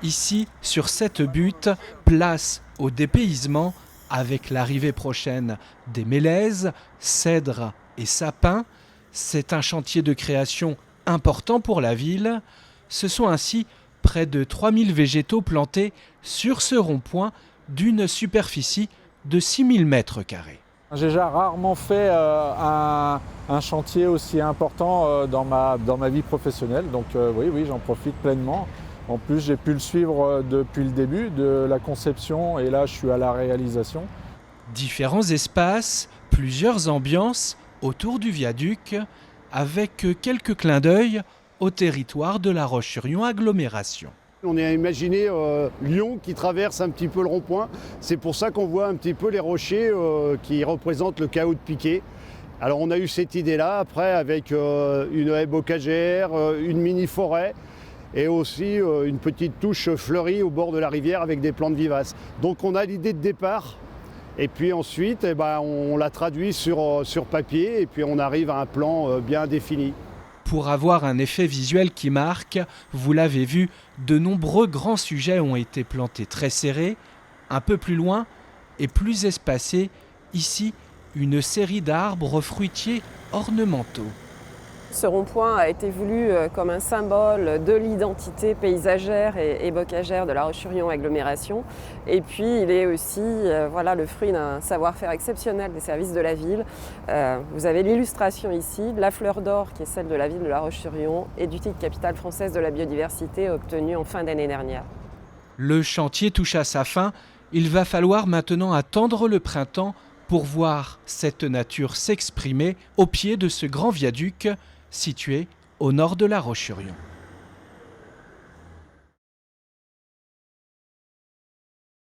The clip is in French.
Ici, sur cette butte, place au dépaysement avec l'arrivée prochaine des mélèzes, cèdres et sapins. C'est un chantier de création important pour la ville. Ce sont ainsi près de 3000 végétaux plantés sur ce rond-point d'une superficie de 6000 mètres carrés. J'ai déjà rarement fait un chantier aussi important dans ma vie professionnelle, donc oui, j'en profite pleinement. En plus, j'ai pu le suivre depuis le début de la conception et là, je suis à la réalisation. Différents espaces, plusieurs ambiances autour du viaduc, avec quelques clins d'œil au territoire de La Roche-sur-Yon agglomération. On a imaginé Lyon qui traverse un petit peu le rond-point. C'est pour ça qu'on voit un petit peu les rochers qui représentent le chaos de Piquet. Alors on a eu cette idée-là, après avec une haie bocagère, une mini-forêt et aussi une petite touche fleurie au bord de la rivière avec des plantes vivaces. Donc on a l'idée de départ et puis ensuite on la traduit sur papier et puis on arrive à un plan bien défini. Pour avoir un effet visuel qui marque, vous l'avez vu, de nombreux grands sujets ont été plantés très serrés, un peu plus loin et plus espacés. Ici, une série d'arbres fruitiers ornementaux. Ce rond-point a été voulu comme un symbole de l'identité paysagère et bocagère de La Roche-sur-Yon agglomération. Et puis il est aussi le fruit d'un savoir-faire exceptionnel des services de la ville. Vous avez l'illustration ici de la fleur d'or qui est celle de la ville de La Roche-sur-Yon et du titre capitale française de la biodiversité obtenu en fin d'année dernière. Le chantier touche à sa fin. Il va falloir maintenant attendre le printemps pour voir cette nature s'exprimer au pied de ce grand viaduc situé au nord de La Roche-sur-Yon.